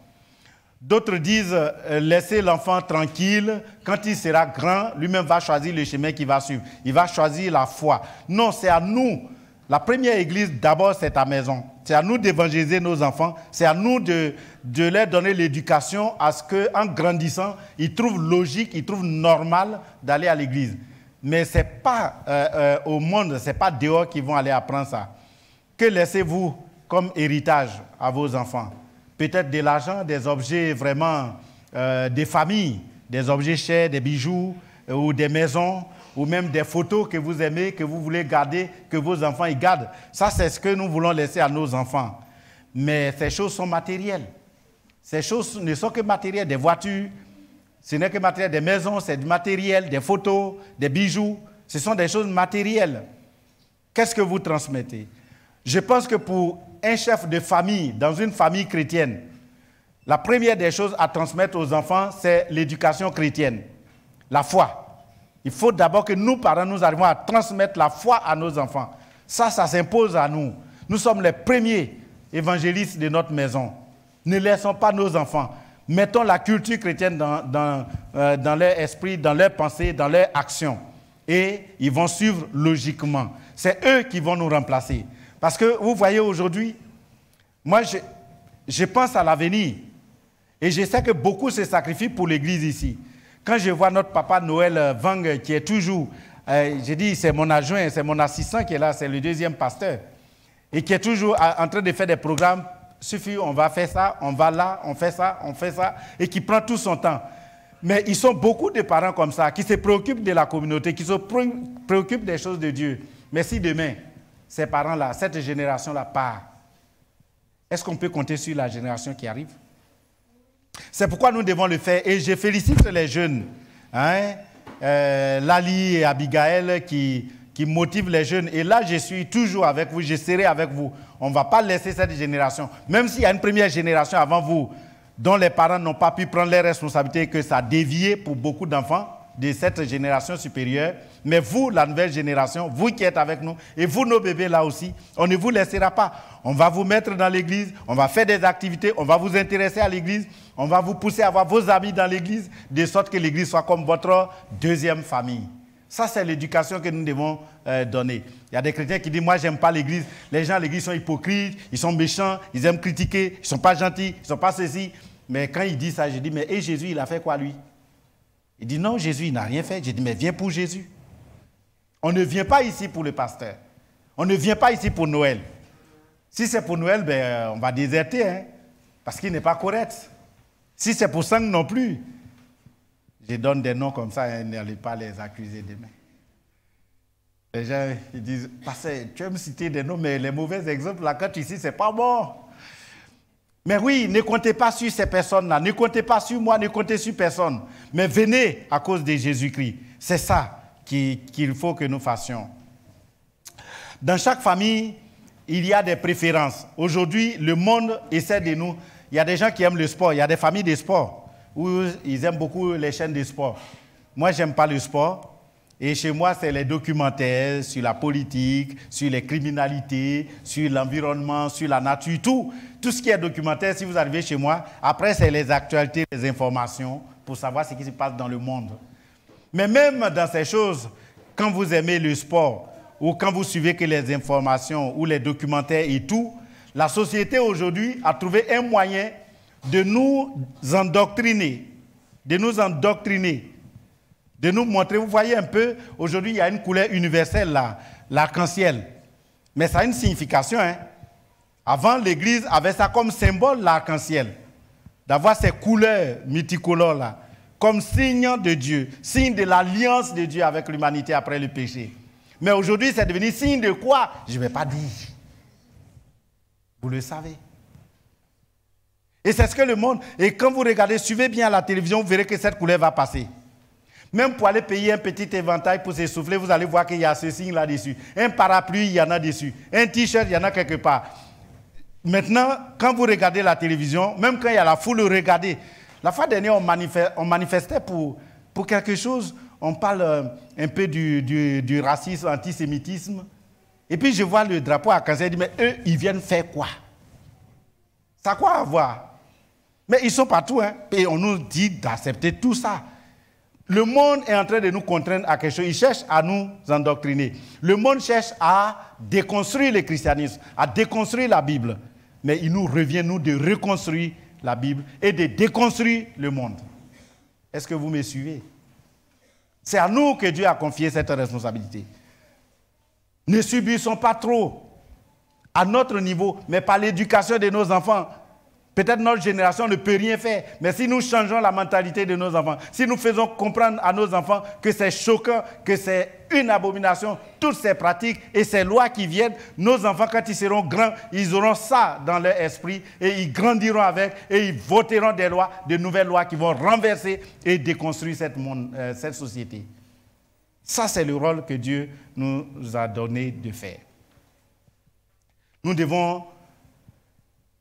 D'autres disent, laissez l'enfant tranquille. Quand il sera grand, lui-même va choisir le chemin qu'il va suivre. Il va choisir la foi. Non, c'est à nous. La première église, d'abord, c'est ta maison. C'est à nous d'évangéliser nos enfants. C'est à nous de leur donner l'éducation à ce qu'en grandissant, ils trouvent logique, ils trouvent normal d'aller à l'église. Mais ce n'est pas au monde, ce n'est pas dehors qu'ils vont aller apprendre ça. Que laissez-vous comme héritage à vos enfants? Peut-être de l'argent, des objets vraiment, des familles, des objets chers, des bijoux ou des maisons, ou même des photos que vous aimez, que vous voulez garder, que vos enfants y gardent. Ça, c'est ce que nous voulons laisser à nos enfants. Mais ces choses sont matérielles. Ces choses ne sont que matérielles, des voitures, ce n'est que matériel, des maisons, c'est du matériel, des photos, des bijoux. Ce sont des choses matérielles. Qu'est-ce que vous transmettez? Je pense que pour un chef de famille, dans une famille chrétienne, la première des choses à transmettre aux enfants, c'est l'éducation chrétienne, la foi. Il faut d'abord que nous, parents, nous arrivions à transmettre la foi à nos enfants. Ça s'impose à nous. Nous sommes les premiers évangélistes de notre maison. Ne laissons pas nos enfants. Mettons la culture chrétienne dans leur esprit, dans leurs pensées, dans leurs actions. Et ils vont suivre logiquement. C'est eux qui vont nous remplacer. Parce que vous voyez aujourd'hui, moi je pense à l'avenir. Et je sais que beaucoup se sacrifient pour l'église ici. Quand je vois notre papa Noël Vang qui est toujours, j'ai dit c'est mon adjoint, c'est mon assistant qui est là, c'est le deuxième pasteur. Et qui est toujours en train de faire des programmes. Suffit, on va faire ça, on va là, on fait ça, et qui prend tout son temps. Mais ils sont beaucoup de parents comme ça, qui se préoccupent de la communauté, qui se préoccupent des choses de Dieu. Mais si demain, ces parents-là, cette génération-là part, est-ce qu'on peut compter sur la génération qui arrive? C'est pourquoi nous devons le faire. Et je félicite les jeunes, Lali et Abigail, qui motivent les jeunes. Et là, je suis toujours avec vous, je serai avec vous. On ne va pas laisser cette génération. Même s'il y a une première génération avant vous, dont les parents n'ont pas pu prendre les responsabilités, que ça a dévié pour beaucoup d'enfants de cette génération supérieure. Mais vous, la nouvelle génération, vous qui êtes avec nous, et vous, nos bébés là aussi, on ne vous laissera pas. On va vous mettre dans l'église, on va faire des activités, on va vous intéresser à l'église, on va vous pousser à avoir vos amis dans l'église, de sorte que l'église soit comme votre deuxième famille. Ça, c'est l'éducation que nous devons donner. Il y a des chrétiens qui disent, moi, je n'aime pas l'église. Les gens à l'église sont hypocrites, ils sont méchants, ils aiment critiquer, ils ne sont pas gentils, ils ne sont pas ceci. Mais quand il dit ça, je dis, mais et Jésus, il a fait quoi, lui? Il dit, non, Jésus, il n'a rien fait. Je dis, mais viens pour Jésus. On ne vient pas ici pour le pasteur. On ne vient pas ici pour Noël. Si c'est pour Noël, ben, on va déserter, parce qu'il n'est pas correct. Si c'est pour Sang non plus, je donne des noms comme ça, n'allez pas les accuser demain. Les gens ils disent, pasteur, tu veux me citer des noms, mais les mauvais exemples, là, quand ici, c'est pas bon. Mais oui, ne comptez pas sur ces personnes-là, ne comptez pas sur moi, ne comptez sur personne. Mais venez à cause de Jésus-Christ. C'est ça qu'il faut que nous fassions. Dans chaque famille, il y a des préférences. Aujourd'hui, le monde essaie de nous... Il y a des gens qui aiment le sport, il y a des familles de sport, où ils aiment beaucoup les chaînes de sport. Moi, je n'aime pas le sport. Et chez moi, c'est les documentaires sur la politique, sur les criminalités, sur l'environnement, sur la nature, tout ce qui est documentaire. Si vous arrivez chez moi, après, c'est les actualités, les informations, pour savoir ce qui se passe dans le monde. Mais même dans ces choses, quand vous aimez le sport, ou quand vous suivez que les informations, ou les documentaires et tout, la société aujourd'hui a trouvé un moyen de nous endoctriner, de nous montrer. Vous voyez un peu, aujourd'hui, il y a une couleur universelle là, l'arc-en-ciel. Mais ça a une signification. Avant, l'Église avait ça comme symbole, l'arc-en-ciel. D'avoir ces couleurs multicolores là, comme signe de Dieu, signe de l'alliance de Dieu avec l'humanité après le péché. Mais aujourd'hui, c'est devenu signe de quoi? Je ne vais pas dire. Vous le savez. Et c'est ce que le monde... Et quand vous regardez, suivez bien la télévision, vous verrez que cette couleur va passer. Même pour aller payer un petit éventail pour s'essouffler, vous allez voir qu'il y a ce signe là-dessus. Un parapluie, il y en a dessus. Un t-shirt, il y en a quelque part. Maintenant, quand vous regardez la télévision, même quand il y a la foule, regardez. La fois dernière, on manifestait pour quelque chose. On parle un peu du racisme, antisémitisme. Et puis je vois le drapeau à Kansas, je dis, mais eux, ils viennent faire quoi? Ça a quoi à voir? Mais ils sont partout, et on nous dit d'accepter tout ça. Le monde est en train de nous contraindre à quelque chose. Il cherche à nous endoctriner. Le monde cherche à déconstruire le christianisme, à déconstruire la Bible. Mais il nous revient, nous, de reconstruire la Bible et de déconstruire le monde. Est-ce que vous me suivez? C'est à nous que Dieu a confié cette responsabilité. Ne subissons pas trop. à notre niveau, mais par l'éducation de nos enfants. Peut-être notre génération ne peut rien faire, mais si nous changeons la mentalité de nos enfants, si nous faisons comprendre à nos enfants que c'est choquant, que c'est une abomination, toutes ces pratiques et ces lois qui viennent, nos enfants, quand ils seront grands, ils auront ça dans leur esprit et ils grandiront avec et ils voteront des lois, de nouvelles lois qui vont renverser et déconstruire cette société. Ça, c'est le rôle que Dieu nous a donné de faire. Nous devons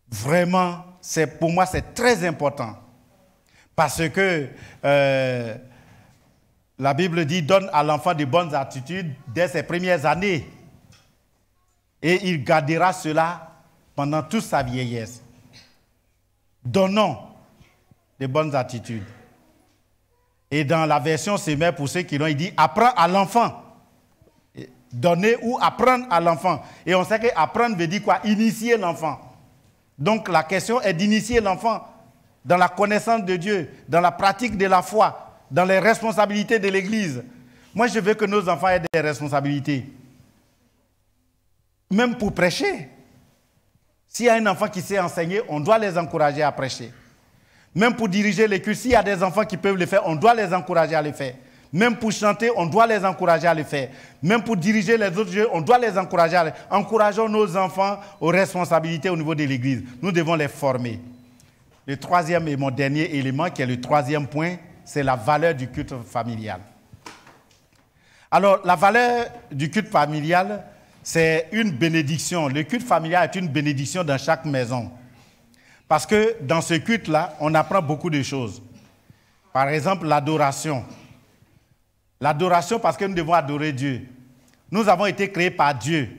vraiment, pour moi, c'est très important. Parce que la Bible dit, donne à l'enfant de bonnes attitudes dès ses premières années. Et il gardera cela pendant toute sa vieillesse. Donnons de bonnes attitudes. Et dans la version Semeur, pour ceux qui l'ont, il dit, apprends à l'enfant. Donner ou apprendre à l'enfant. Et on sait que apprendre veut dire quoi? Initier l'enfant. Donc la question est d'initier l'enfant dans la connaissance de Dieu, dans la pratique de la foi, dans les responsabilités de l'Église. Moi, je veux que nos enfants aient des responsabilités. Même pour prêcher. S'il y a un enfant qui sait enseigner, on doit les encourager à prêcher. Même pour diriger les cultes, s'il y a des enfants qui peuvent le faire, on doit les encourager à le faire. Même pour chanter, on doit les encourager à le faire. Même pour diriger les autres jeux, on doit les encourager à le faire. Encourageons nos enfants aux responsabilités au niveau de l'Église. Nous devons les former. Le troisième et mon dernier élément, qui est le troisième point, c'est la valeur du culte familial. Alors, la valeur du culte familial, c'est une bénédiction. Le culte familial est une bénédiction dans chaque maison. Parce que dans ce culte-là, on apprend beaucoup de choses. Par exemple, l'adoration. L'adoration parce que nous devons adorer Dieu. Nous avons été créés par Dieu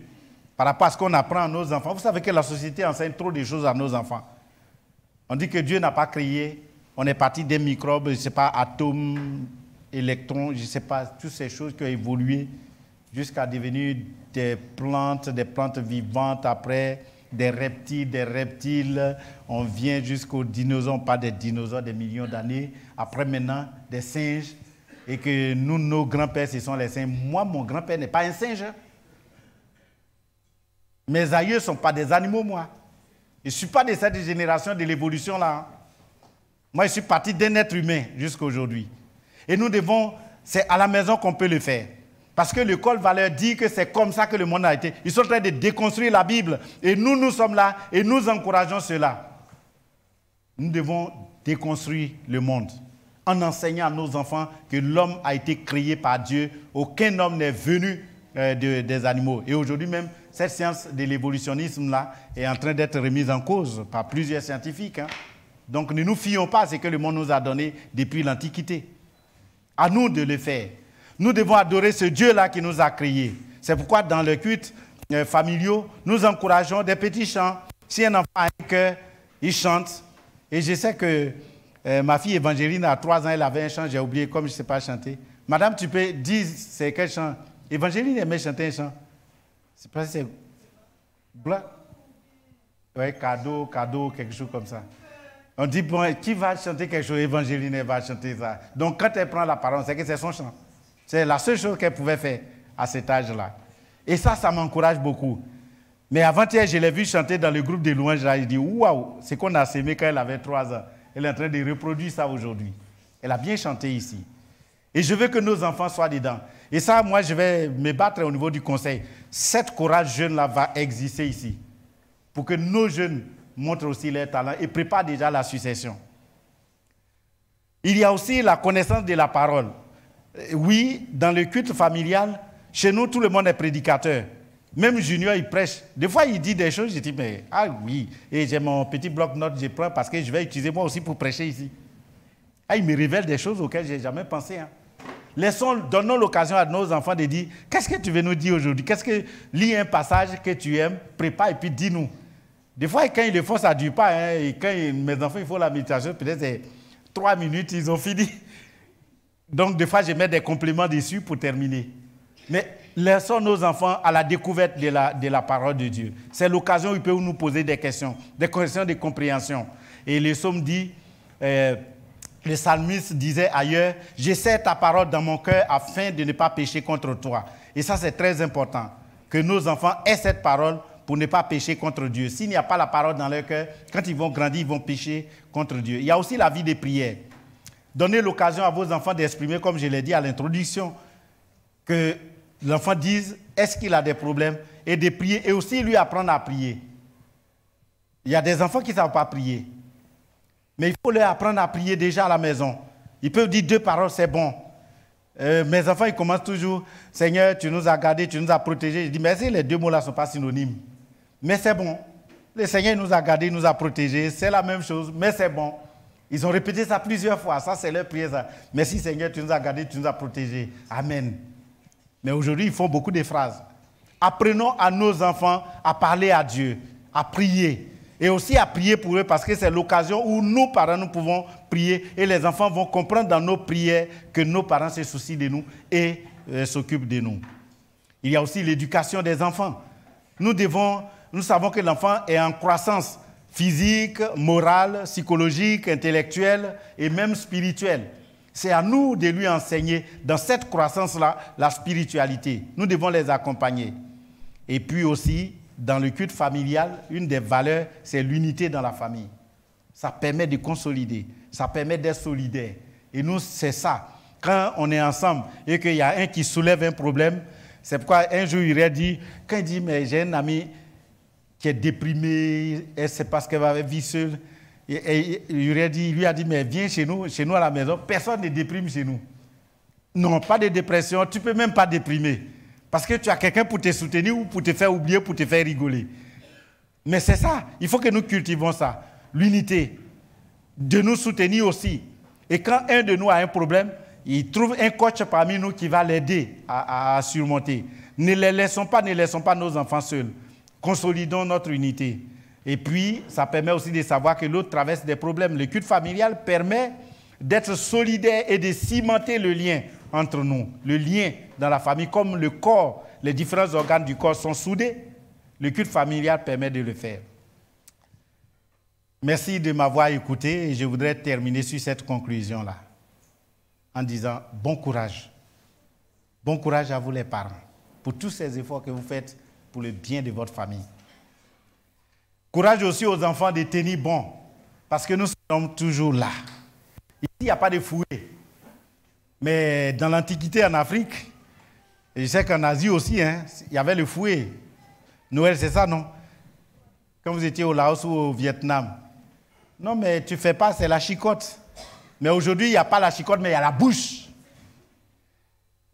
par rapport à ce qu'on apprend à nos enfants. Vous savez que la société enseigne trop de choses à nos enfants. On dit que Dieu n'a pas créé. On est parti des microbes, je ne sais pas, atomes, électrons, je ne sais pas, toutes ces choses qui ont évolué jusqu'à devenir des plantes vivantes, après des reptiles. On vient jusqu'aux dinosaures, pas des dinosaures, des millions d'années. Après maintenant, des singes. Et que nous, nos grands-pères, ce sont les singes. Moi, mon grand-père n'est pas un singe. Mes aïeux ne sont pas des animaux, moi. Je ne suis pas de cette génération de l'évolution-là. Moi, je suis parti d'un être humain jusqu'à aujourd'hui. Et nous devons, c'est à la maison qu'on peut le faire. Parce que l'école va leur dire que c'est comme ça que le monde a été. Ils sont en train de déconstruire la Bible. Et nous sommes là et nous encourageons cela. Nous devons déconstruire le monde en enseignant à nos enfants que l'homme a été créé par Dieu. Aucun homme n'est venu des animaux. Et aujourd'hui même, cette science de l'évolutionnisme-là est en train d'être remise en cause par plusieurs scientifiques. Donc ne nous fions pas à ce que le monde nous a donné depuis l'Antiquité. À nous de le faire. Nous devons adorer ce Dieu-là qui nous a créés. C'est pourquoi dans le culte familiaux, nous encourageons des petits chants. Si un enfant a un cœur, il chante. Et je sais que ma fille Évangéline, à 3 ans, elle avait un chant, j'ai oublié, comme je ne sais pas chanter. Madame, tu peux dire c'est quel chant? Évangéline aimait chanter un chant. C'est pas si c'est... Oui, cadeau, quelque chose comme ça. On dit, bon, qui va chanter quelque chose? Évangéline, elle va chanter ça. Donc, quand elle prend la parole, c'est que c'est son chant. C'est la seule chose qu'elle pouvait faire à cet âge-là. Et ça m'encourage beaucoup. Mais avant-hier, je l'ai vu chanter dans le groupe de louanges. Là, je dis, waouh, c'est qu'on a sémé quand elle avait 3 ans. Elle est en train de reproduire ça aujourd'hui. Elle a bien chanté ici. Et je veux que nos enfants soient dedans. Et ça, moi, je vais me battre au niveau du conseil. Cette chorale jeune-là va exister ici. Pour que nos jeunes montrent aussi leur talent et préparent déjà la succession. Il y a aussi la connaissance de la parole. Oui, dans le culte familial, chez nous, tout le monde est prédicateur. Même Junior, il prêche. Des fois, il dit des choses, je dis, mais ah oui. Et j'ai mon petit bloc-notes, je prends parce que je vais utiliser moi aussi pour prêcher ici. Ah, il me révèle des choses auxquelles je n'ai jamais pensé. Donnons l'occasion à nos enfants de dire, qu'est-ce que tu veux nous dire aujourd'hui? Lis un passage que tu aimes, prépare et puis dis-nous. Des fois, quand ils le font, ça ne dure pas. Et quand mes enfants, ils font la méditation, peut-être c'est 3 minutes, ils ont fini. Donc, des fois, je mets des compléments dessus pour terminer. Mais laissons nos enfants à la découverte de la parole de Dieu. C'est l'occasion où ils peuvent nous poser des questions de compréhension. Et le psaume dit, le psalmiste disait ailleurs, « J'essaie ta parole dans mon cœur afin de ne pas pécher contre toi. » Et ça, c'est très important, que nos enfants aient cette parole pour ne pas pécher contre Dieu. S'il n'y a pas la parole dans leur cœur, quand ils vont grandir, ils vont pécher contre Dieu. Il y a aussi la vie des prières. Donnez l'occasion à vos enfants d'exprimer, comme je l'ai dit à l'introduction, que l'enfant dise est-ce qu'il a des problèmes et de prier et aussi lui apprendre à prier. Il y a des enfants qui ne savent pas prier. Mais il faut leur apprendre à prier déjà à la maison. Ils peuvent dire 2 paroles, c'est bon. Mes enfants, ils commencent toujours, Seigneur, tu nous as gardés, tu nous as protégés. Je dis, mais les 2 mots-là ne sont pas synonymes. Mais c'est bon. Le Seigneur nous a gardés, il nous a protégés. C'est la même chose, mais c'est bon. Ils ont répété ça plusieurs fois. Ça, c'est leur prière. Ça. Merci Seigneur, tu nous as gardés, tu nous as protégés. Amen. Mais aujourd'hui, ils font beaucoup de phrases. Apprenons à nos enfants à parler à Dieu, à prier. Et aussi à prier pour eux parce que c'est l'occasion où nous, parents, nous pouvons prier et les enfants vont comprendre dans nos prières que nos parents se soucient de nous et s'occupent de nous. Il y a aussi l'éducation des enfants. Nous savons que l'enfant est en croissance physique, morale, psychologique, intellectuelle et même spirituelle. C'est à nous de lui enseigner dans cette croissance-là la spiritualité. Nous devons les accompagner. Et puis aussi, dans le culte familial, une des valeurs, c'est l'unité dans la famille. Ça permet de consolider, ça permet d'être solidaire. Et nous, c'est ça. Quand on est ensemble et qu'il y a un qui soulève un problème, c'est pourquoi un jour, il aurait dit, quand il dit, mais j'ai un ami qui est déprimé, et c'est parce qu'elle va vivre seule, et il lui a dit, mais viens chez nous à la maison, personne ne déprime chez nous. Non, pas de dépression, tu ne peux même pas déprimer. Parce que tu as quelqu'un pour te soutenir ou pour te faire oublier, pour te faire rigoler. Mais c'est ça, il faut que nous cultivons ça, l'unité, de nous soutenir aussi. Et quand un de nous a un problème, il trouve un coach parmi nous qui va l'aider à surmonter. Ne laissons pas nos enfants seuls. Consolidons notre unité. Et puis, ça permet aussi de savoir que l'autre traverse des problèmes. Le culte familial permet d'être solidaire et de cimenter le lien entre nous. Le lien dans la famille, comme le corps, les différents organes du corps sont soudés, le culte familial permet de le faire. Merci de m'avoir écouté et je voudrais terminer sur cette conclusion-là en disant bon courage. Bon courage à vous les parents pour tous ces efforts que vous faites pour le bien de votre famille. Courage aussi aux enfants de tenir bon parce que nous sommes toujours là. Ici, il n'y a pas de fouet. Mais dans l'Antiquité en Afrique, et je sais qu'en Asie aussi, il y avait le fouet. Noël, c'est ça, non? Quand vous étiez au Laos ou au Vietnam. Non, mais tu ne fais pas, c'est la chicotte. Mais aujourd'hui, il n'y a pas la chicotte, mais il y a la bouche.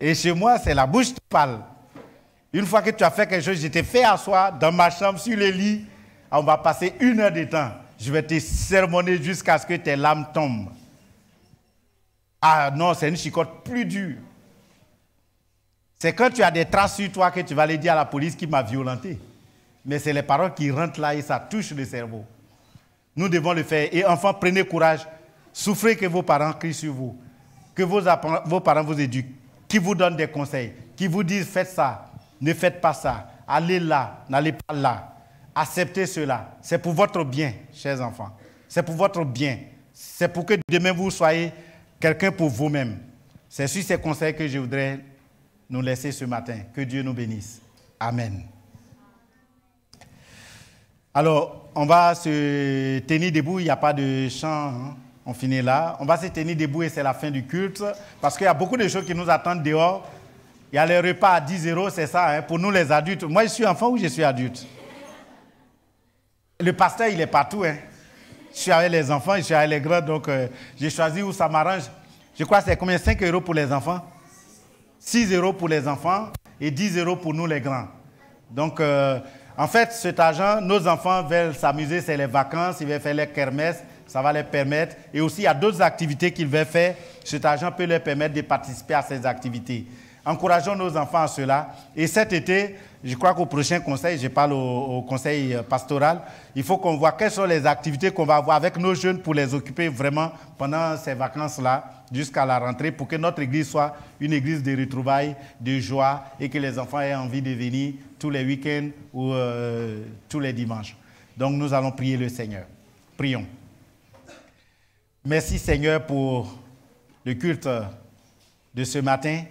Et chez moi, c'est la bouche qui parle. Une fois que tu as fait quelque chose, je t'ai fait asseoir dans ma chambre, sur le lit. On va passer 1 heure de temps. Je vais te sermonner jusqu'à ce que tes larmes tombent. Ah non, c'est une chicotte plus dure. C'est quand tu as des traces sur toi que tu vas aller dire à la police qui m'a violenté. Mais c'est les paroles qui rentrent là et ça touche le cerveau. Nous devons le faire. Et enfants, prenez courage. Souffrez que vos parents crient sur vous. Que vos parents vous éduquent. Qui vous donnent des conseils. Qui vous disent faites ça, ne faites pas ça. Allez là, n'allez pas là. Acceptez cela. C'est pour votre bien, chers enfants. C'est pour votre bien. C'est pour que demain vous soyez quelqu'un pour vous-même. C'est sur ces conseils que je voudrais nous laisser ce matin. Que Dieu nous bénisse. Amen. Alors, on va se tenir debout. Il n'y a pas de chant. On finit là. On va se tenir debout et c'est la fin du culte. Parce qu'il y a beaucoup de choses qui nous attendent dehors. Il y a les repas à 10 €, c'est ça, pour nous les adultes. Moi, je suis enfant ou je suis adulte? Le pasteur, il est partout. Je suis avec les enfants, je suis avec les grands, donc j'ai choisi où ça m'arrange. Je crois que c'est combien? 5 € pour les enfants? 6 € pour les enfants et 10 € pour nous les grands. Donc, en fait, cet argent, nos enfants veulent s'amuser, c'est les vacances, ils veulent faire les kermesses, ça va les permettre. Et aussi, il y a d'autres activités qu'ils veulent faire. Cet argent peut leur permettre de participer à ces activités. Encourageons nos enfants à cela. Et cet été, je crois qu'au prochain conseil, je parle au conseil pastoral, il faut qu'on voit quelles sont les activités qu'on va avoir avec nos jeunes pour les occuper vraiment pendant ces vacances-là, jusqu'à la rentrée, pour que notre église soit une église de retrouvailles, de joie, et que les enfants aient envie de venir tous les week-ends ou tous les dimanches. Donc nous allons prier le Seigneur. Prions. Merci Seigneur pour le culte de ce matin.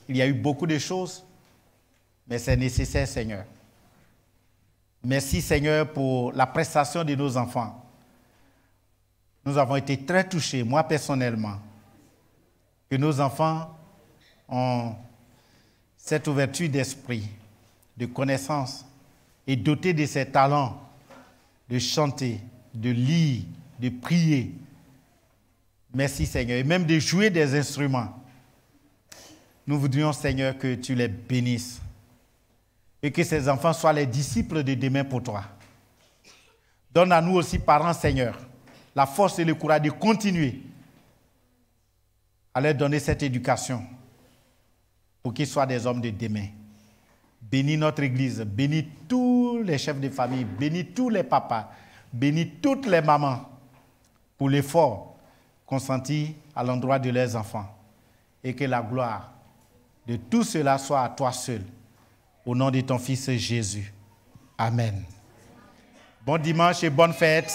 Il y a eu beaucoup de choses, mais c'est nécessaire, Seigneur. Merci Seigneur pour la prestation de nos enfants. Nous avons été très touchés, moi personnellement, que nos enfants ont cette ouverture d'esprit, de connaissance et dotés de ces talents de chanter, de lire, de prier. Merci Seigneur. Et même de jouer des instruments. Nous voudrions Seigneur que tu les bénisses et que ces enfants soient les disciples de demain pour toi. Donne à nous aussi, parents Seigneur, la force et le courage de continuer à leur donner cette éducation pour qu'ils soient des hommes de demain. Bénis notre Église, bénis tous les chefs de famille, bénis tous les papas, bénis toutes les mamans pour l'effort consenti à l'endroit de leurs enfants. Et que la gloire de tout cela soit à toi seul. Au nom de ton Fils Jésus. Amen. Bon dimanche et bonne fête.